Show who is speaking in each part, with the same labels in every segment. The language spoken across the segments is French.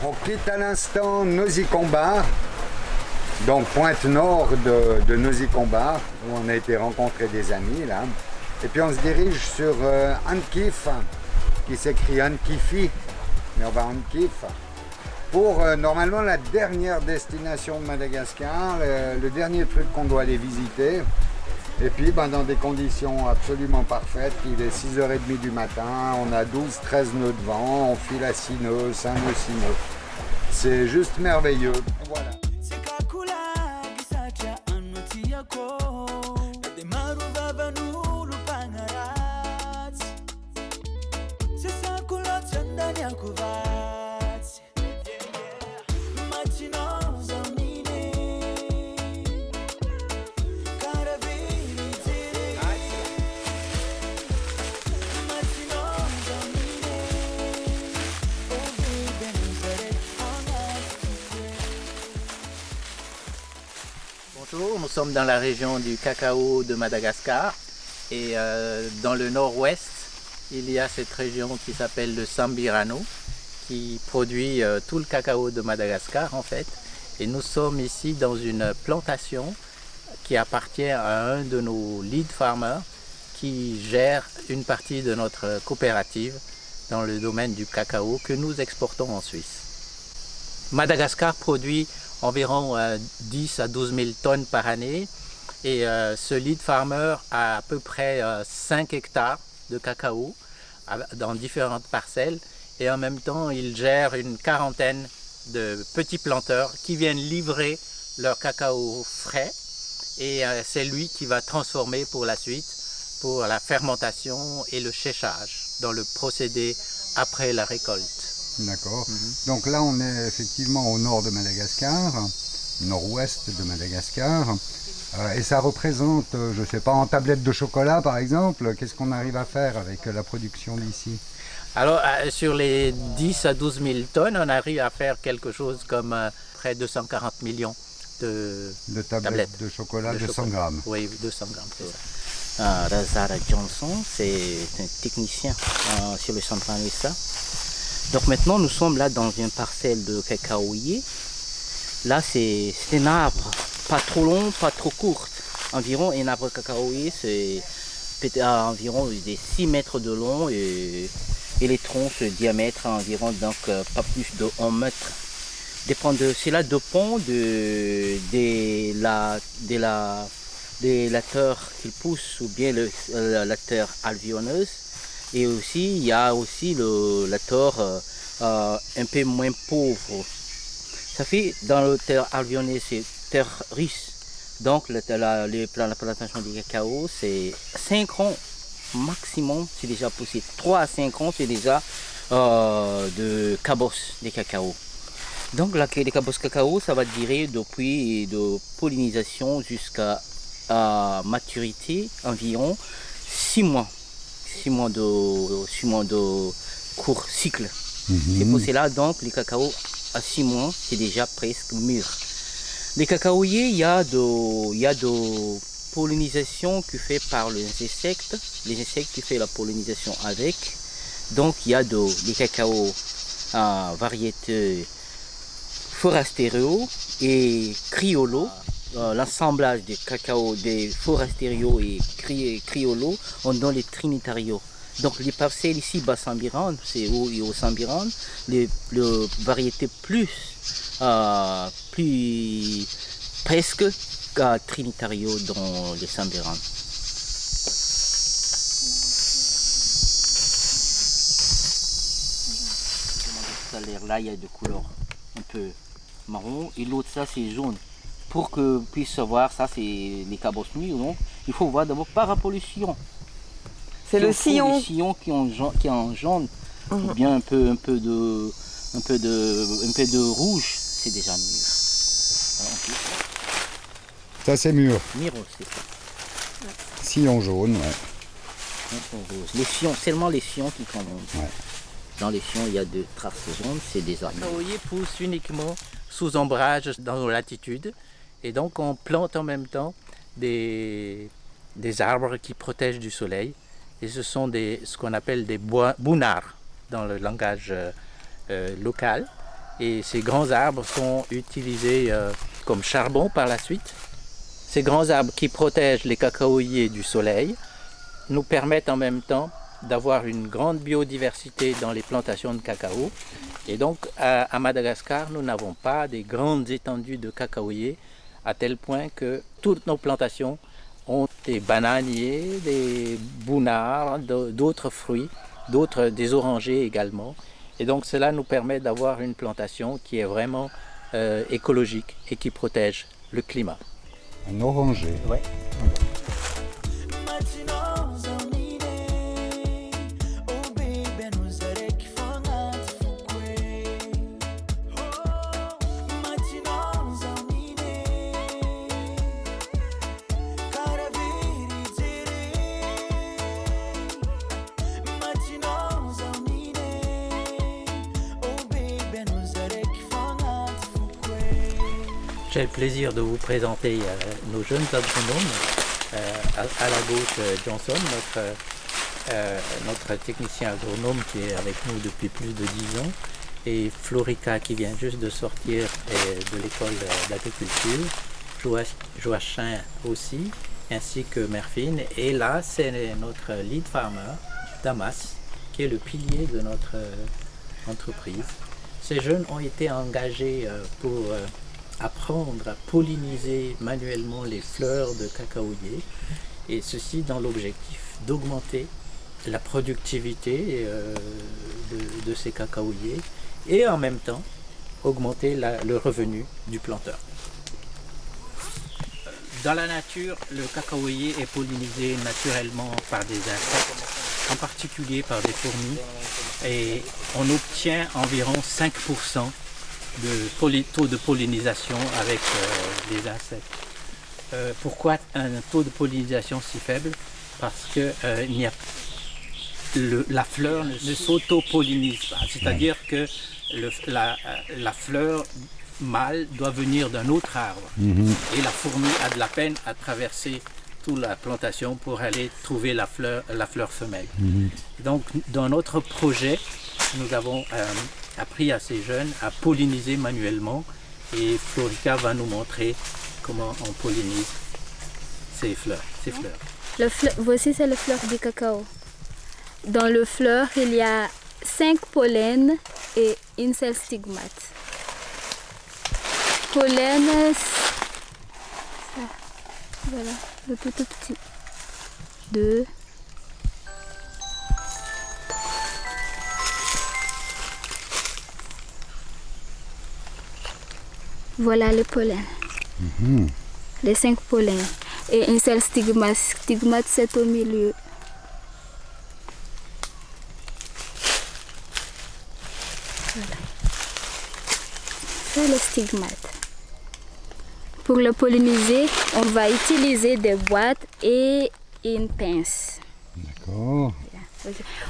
Speaker 1: On quitte à l'instant Nosy-Combat, donc pointe nord de Nosy-Combat, où on a été rencontrer des amis là. Et puis on se dirige sur Ankif, qui s'écrit Ankifi, mais on va à Ankif, pour normalement la dernière destination de Madagascar, le dernier truc qu'on doit aller visiter. Et puis dans des conditions absolument parfaites, il est 6h30 du matin, on a 12-13 nœuds de vent, on file à 6 nœuds, 5 nœuds, 6 nœuds. C'est juste merveilleux. Voilà.
Speaker 2: Bonjour, nous sommes dans la région du cacao de Madagascar et dans le nord-ouest, il y a cette région qui s'appelle le Sambirano qui produit tout le cacao de Madagascar en fait. Et nous sommes ici dans une plantation qui appartient à un de nos lead farmers qui gère une partie de notre coopérative dans le domaine du cacao que nous exportons en Suisse. Madagascar produit environ 10 à 12 000 tonnes par année et ce lead farmer a à peu près 5 hectares de cacao dans différentes parcelles et en même temps il gère une quarantaine de petits planteurs qui viennent livrer leur cacao frais et c'est lui qui va transformer pour la suite pour la fermentation et le séchage dans le procédé après la récolte.
Speaker 1: D'accord. Donc là, on est effectivement au nord de Madagascar, nord-ouest de Madagascar. Et ça représente, je ne sais pas, en tablette de chocolat par exemple, qu'est-ce qu'on arrive à faire avec la production d'ici?
Speaker 2: Alors, sur les 10 à 12 000 tonnes, on arrive à faire quelque chose comme près de 240 millions de tablettes
Speaker 1: de chocolat de 100 grammes.
Speaker 2: Oui, 200 grammes, c'est ça. Razara Johnson, c'est un technicien sur le Centre-Anissa. Donc maintenant nous sommes là dans une parcelle de cacaoyer. Là c'est un arbre, pas trop long, pas trop court. Environ un arbre cacaoyer c'est peut-être environ des 6 mètres de long et les troncs se diamètre environ donc pas plus de 1 mètre. Cela dépend de la terre qu'il pousse ou bien la terre alvéoleuse. Et aussi, il y a aussi la terre un peu moins pauvre. Ça fait, dans la terre alvéoleuse, c'est terre riche. Donc, la plantation du cacao, c'est 5 ans maximum, c'est déjà possible. 3 à 5 ans, c'est déjà de cabosses de cacao. Donc, les cabosses cacao, ça va durer depuis de pollinisation jusqu'à maturité, environ 6 mois. 6 mois de court cycle. C'est pour cela donc les cacao à 6 mois c'est déjà presque mûr. Les cacaoyers, il y a de pollinisation qui fait par les insectes qui fait la pollinisation avec. Donc il y a des cacao variétés forastero et criollo. L'assemblage des cacao, des forastero et criollo, on donne les trinitario. Donc les parcelles ici, Bas-Sambiran, c'est au Sambiran, les variétés plus presque trinitario dans les Sambiran. Là, il y a de couleur un peu marron et l'autre ça c'est jaune. Pour que puisse savoir, ça c'est les cabosses mûres, donc il faut voir d'abord par pollution.
Speaker 3: C'est le sillon.
Speaker 2: Les sillons qui est en jaune, ou bien un peu de rouge, c'est déjà mûr.
Speaker 1: Ça c'est mûr.
Speaker 2: Mûr, c'est ça.
Speaker 1: Sillon jaune, ouais.
Speaker 2: Les sillons, seulement les sillons qui comptent.
Speaker 1: Ouais.
Speaker 2: Dans les sillons, il y a des traces jaunes, c'est des arbres. Le cacaoyer pousse uniquement sous ombrage dans nos latitudes. Et donc on plante en même temps des arbres qui protègent du soleil. Et ce sont ce qu'on appelle des bounards dans le langage local. Et ces grands arbres sont utilisés comme charbon par la suite. Ces grands arbres qui protègent les cacaoyers du soleil nous permettent en même temps d'avoir une grande biodiversité dans les plantations de cacao. Et donc à Madagascar, nous n'avons pas des grandes étendues de cacaoyers à tel point que toutes nos plantations ont des bananiers, des bounards, d'autres fruits, des orangers également. Et donc cela nous permet d'avoir une plantation qui est vraiment écologique et qui protège le climat.
Speaker 1: Un oranger.
Speaker 2: Ouais. J'ai le plaisir de vous présenter nos jeunes agronomes. À la gauche, Johnson, notre technicien agronome qui est avec nous depuis plus de 10 ans, et Florica qui vient juste de sortir de l'école d'agriculture, Joachim aussi, ainsi que Merfine. Et là, c'est notre lead farmer, Damas, qui est le pilier de notre entreprise. Ces jeunes ont été engagés pour apprendre à polliniser manuellement les fleurs de cacaoyer, et ceci dans l'objectif d'augmenter la productivité de ces cacaoyers et en même temps augmenter le revenu du planteur. Dans la nature, le cacaoyer est pollinisé naturellement par des insectes, en particulier par des fourmis, et on obtient environ 5% de taux de pollinisation avec les insectes. Pourquoi un taux de pollinisation si faible? Parce que la fleur ne s'auto-pollinise pas, c'est-à-dire que la fleur mâle doit venir d'un autre arbre, et la fourmi a de la peine à traverser toute la plantation pour aller trouver la fleur femelle. Donc dans notre projet, nous avons appris à ces jeunes à polliniser manuellement, et Florica va nous montrer comment on pollinise ces fleurs.
Speaker 4: Voici, c'est le fleur du cacao. Dans le fleur, il y a 5 pollens et une seule stigmate. Pollen, voilà, le tout petit. 2. Voilà le pollen. Les 5 pollens. Et une seule stigmate. Stigmate, c'est au milieu. Voilà. C'est le stigmate. Pour le polliniser, on va utiliser des boîtes et une pince.
Speaker 1: D'accord.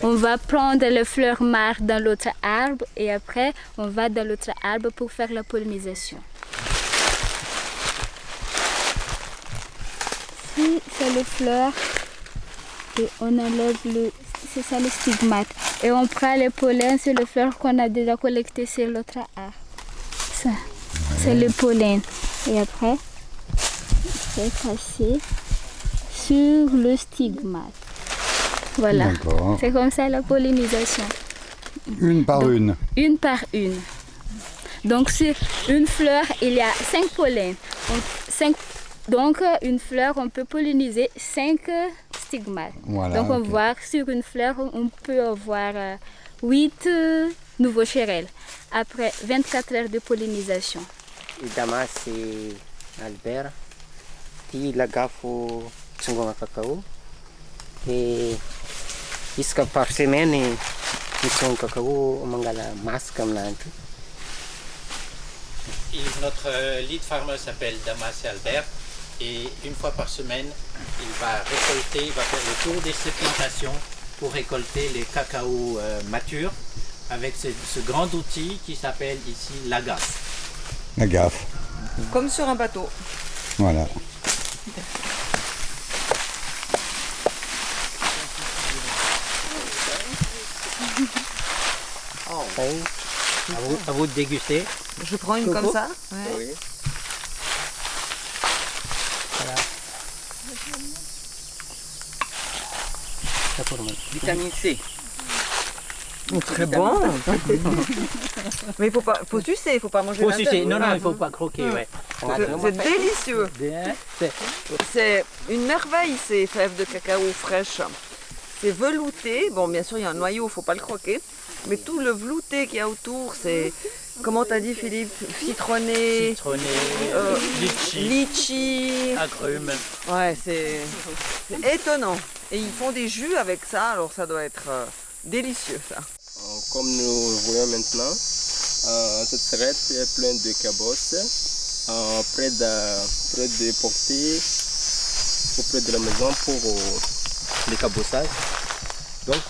Speaker 4: On va prendre les fleurs mâles dans l'autre arbre et après on va dans l'autre arbre pour faire la pollinisation. Ici c'est les fleurs et on enlève c'est ça le stigmate. Et on prend les pollens sur les fleurs qu'on a déjà collectées sur l'autre arbre. Ça, c'est le pollen. Et après, c'est passé sur le stigmate. Voilà, c'est comme ça la pollinisation.
Speaker 1: Une par une.
Speaker 4: Une par une. Donc sur une fleur, il y a 5 pollens. Donc une fleur, on peut polliniser 5 stigmates.
Speaker 1: Voilà,
Speaker 4: donc on voit sur une fleur, on peut avoir 8 nouveaux chérelles après 24 heures de pollinisation.
Speaker 2: Damas et Albert, qui lagafo tsongonga cacao, et jusqu'à par semaine, ils sont cacao mangala masque Notre lead farmer s'appelle Damas et Albert, et une fois par semaine, il va faire le tour de ces plantations pour récolter les cacaos matures avec ce grand outil qui s'appelle ici la gaffe.
Speaker 1: La gaffe.
Speaker 3: Comme sur un bateau.
Speaker 1: Voilà.
Speaker 3: magnifique.
Speaker 2: À vous de déguster.
Speaker 3: Je prends une
Speaker 2: Coco.
Speaker 3: comme ça. Ouais.
Speaker 2: Oui. Voilà. Ça pour moi. Vitamine C.
Speaker 3: Très bon. Mais il faut pas, faut sucer, il faut pas manger
Speaker 2: Faut
Speaker 3: l'intérieur.
Speaker 2: sucer. Non, non, il ne faut pas croquer. Ouais.
Speaker 3: C'est délicieux.
Speaker 2: Bien. C'est-
Speaker 3: C'est une merveille ces fèves de cacao fraîches. C'est velouté. Bon, bien sûr, il y a un noyau, il ne faut pas le croquer. Mais tout le velouté qu'il y a autour, c'est, comment t'as dit Philippe, citronné,
Speaker 2: Citronné, litchi,
Speaker 3: litchi.
Speaker 2: agrumes.
Speaker 3: Ouais, c'est étonnant. Et ils font des jus avec ça, alors ça doit être délicieux ça.
Speaker 5: Comme nous voyons maintenant, cette serrette est pleine de cabosses, près de porter auprès de la maison pour les cabossages. Donc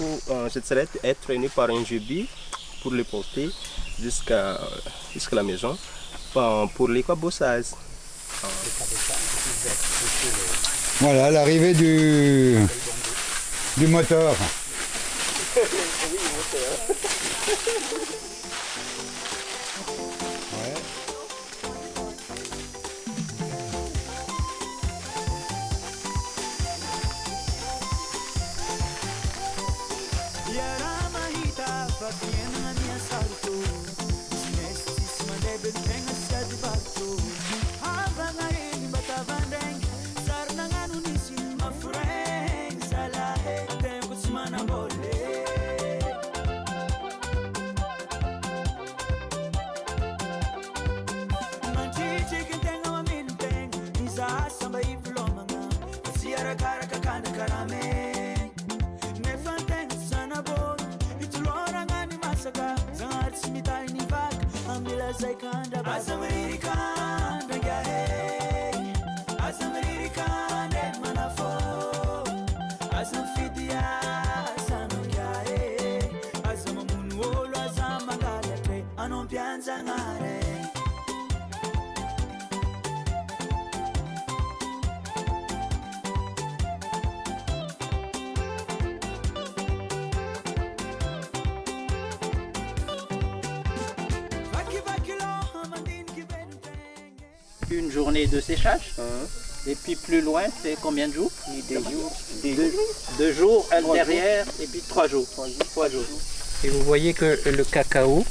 Speaker 5: cette serrette est traînée par un jebi pour les porter jusqu'à la maison pour les cabossages.
Speaker 1: Voilà l'arrivée du moteur.
Speaker 2: Une journée de séchage. Et puis plus loin, c'est combien de jours? Deux jours à l'intérieur et puis 3 jours. 3 jours. Et vous voyez que le cacao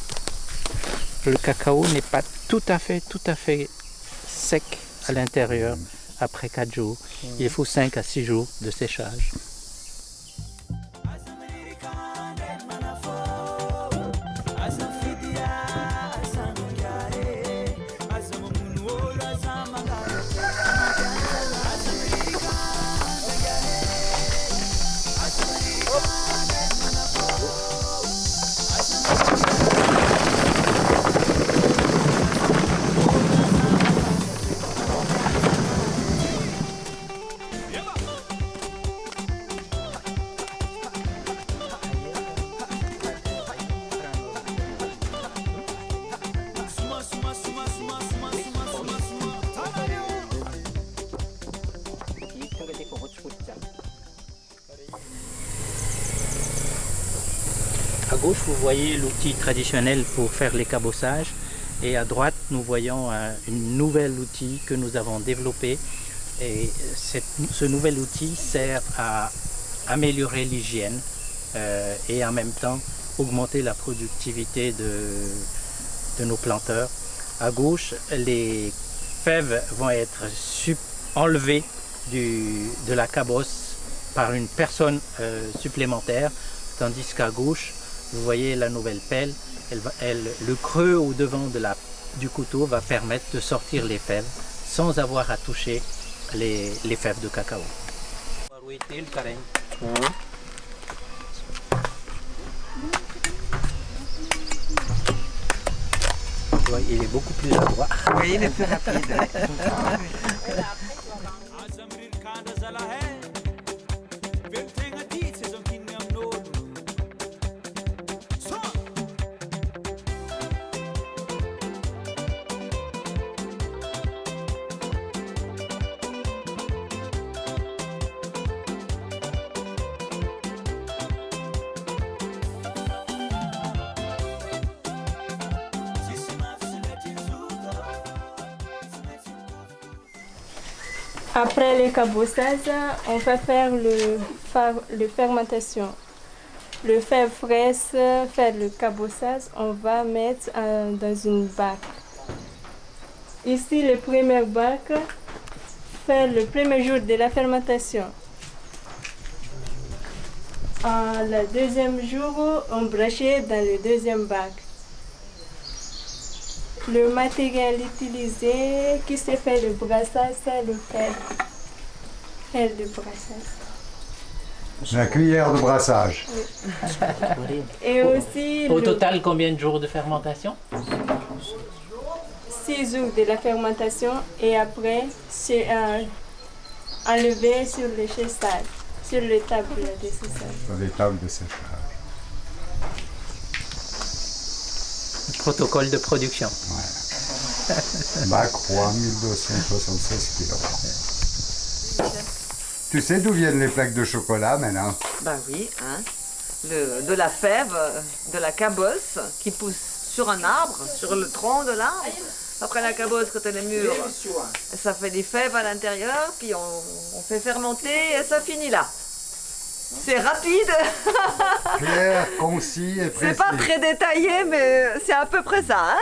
Speaker 2: n'est pas tout à fait sec à l'intérieur après 4 jours. Il faut 5 à 6 jours de séchage. À gauche, vous voyez l'outil traditionnel pour faire les cabossages et à droite, nous voyons un nouvel outil que nous avons développé. Et ce nouvel outil sert à améliorer l'hygiène et en même temps augmenter la productivité de nos planteurs. À gauche, les fèves vont être enlevées de la cabosse par une personne supplémentaire, tandis qu'à gauche, vous voyez la nouvelle pelle, le creux au devant du couteau va permettre de sortir les fèves sans avoir à toucher les fèves de cacao. Il est beaucoup plus adroit.
Speaker 3: Oui, il est plus rapide.
Speaker 6: Après le cabossage, on va faire le fermentation. Le fève fraîche, faire le cabossage, on va mettre dans une bac. Ici, le premier bac, faire le premier jour de la fermentation. Le deuxième jour, on branchait dans le deuxième bac. Le matériel utilisé qui se fait le brassage, c'est le fer. Fer de brassage.
Speaker 1: La cuillère de brassage.
Speaker 6: Et aussi
Speaker 2: Au total, combien de jours de fermentation?
Speaker 6: 6 jours de la fermentation et après c'est enlevé sur le séchage, sur les tables de séchage.
Speaker 1: Sur les tables de séchage.
Speaker 2: Protocole de production.
Speaker 1: Bac 3276 kilos. Tu sais d'où viennent les plaques de chocolat maintenant?
Speaker 3: Ben oui, hein. De la fève, de la cabosse qui pousse sur un arbre, sur le tronc de l'arbre. Après la cabosse, quand elle est mûre, ça fait des fèves à l'intérieur, puis on fait fermenter et ça finit là. C'est rapide.
Speaker 1: Clair, concis et précis.
Speaker 3: C'est pas très détaillé, mais c'est à peu près ça, hein?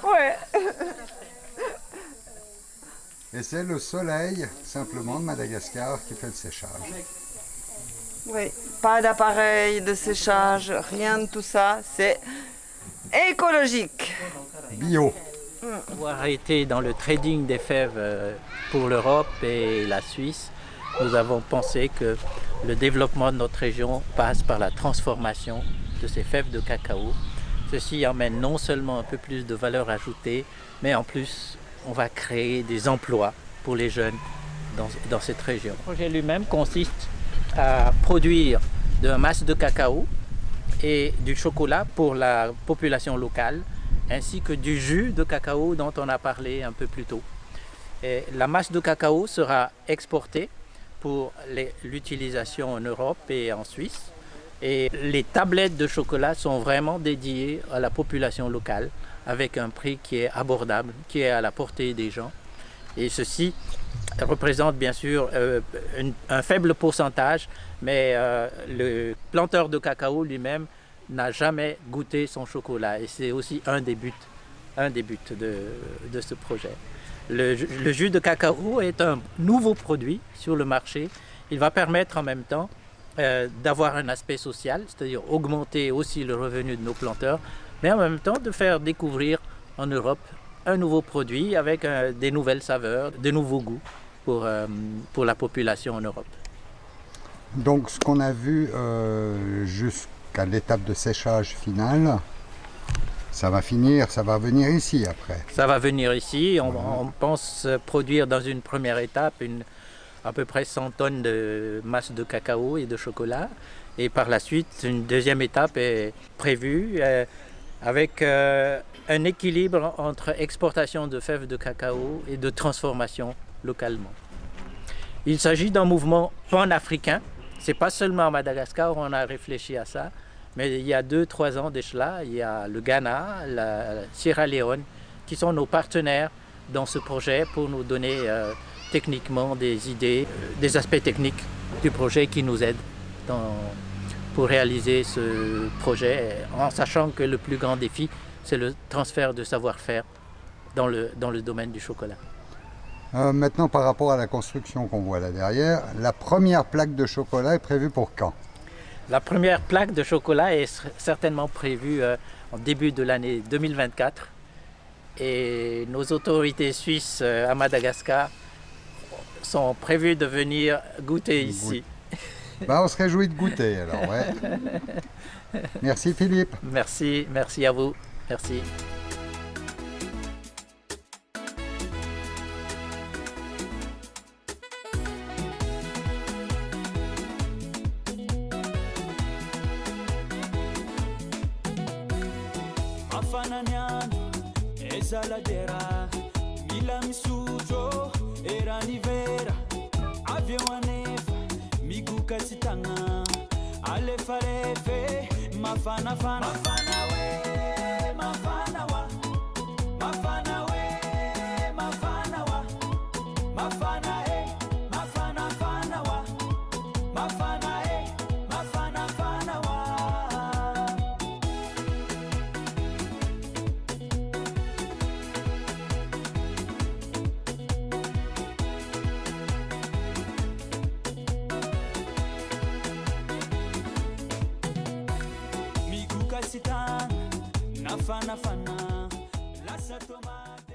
Speaker 3: Ouais.
Speaker 1: Et c'est le soleil, simplement, de Madagascar qui fait le séchage.
Speaker 3: Oui, pas d'appareil de séchage, rien de tout ça, c'est écologique.
Speaker 1: Bio.
Speaker 2: Avoir été dans le trading des fèves pour l'Europe et la Suisse, nous avons pensé que le développement de notre région passe par la transformation de ces fèves de cacao. Ceci emmène non seulement un peu plus de valeur ajoutée, mais en plus, on va créer des emplois pour les jeunes dans cette région. Le projet lui-même consiste à produire de la masse de cacao et du chocolat pour la population locale, ainsi que du jus de cacao dont on a parlé un peu plus tôt. Et la masse de cacao sera exportée pour l'utilisation en Europe et en Suisse. Et les tablettes de chocolat sont vraiment dédiées à la population locale, avec un prix qui est abordable, qui est à la portée des gens. Et ceci représente bien sûr un faible pourcentage, mais le planteur de cacao lui-même n'a jamais goûté son chocolat. Et c'est aussi un des buts de ce projet. Le jus de cacao est un nouveau produit sur le marché. Il va permettre en même temps d'avoir un aspect social, c'est-à-dire augmenter aussi le revenu de nos planteurs, mais en même temps de faire découvrir en Europe un nouveau produit avec des nouvelles saveurs, de nouveaux goûts pour la population en Europe.
Speaker 1: Donc ce qu'on a vu jusqu'à l'étape de séchage finale, ça va venir ici après.
Speaker 2: Ça va venir ici, on pense produire dans une première étape à peu près 100 tonnes de masse de cacao et de chocolat. Et par la suite, une deuxième étape est prévue avec un équilibre entre exportation de fèves de cacao et de transformation localement. Il s'agit d'un mouvement pan-africain. Ce n'est pas seulement à Madagascar où on a réfléchi à ça, mais il y a 2-3 ans de cela, il y a le Ghana, la Sierra Leone, qui sont nos partenaires dans ce projet pour nous donner techniquement des idées, des aspects techniques du projet qui nous aident pour réaliser ce projet, en sachant que le plus grand défi, c'est le transfert de savoir-faire dans le domaine du chocolat.
Speaker 1: Maintenant, par rapport à la construction qu'on voit là derrière, la première plaque de chocolat est prévue pour quand?
Speaker 2: La première plaque de chocolat est certainement prévue en début de l'année 2024. Et nos autorités suisses à Madagascar sont prévues de venir goûter ici.
Speaker 1: Ben, on se réjouit de goûter alors, ouais. Merci Philippe.
Speaker 2: Merci à vous. Merci.
Speaker 7: Mafananiano, esaladera, mila misutro, eranivera, avion anefa, miguka sitanga, alefarefe, mafana fana, mafana we, mafana wa, mafana we, mafana wa, mafana e. mafanafana lasa tomate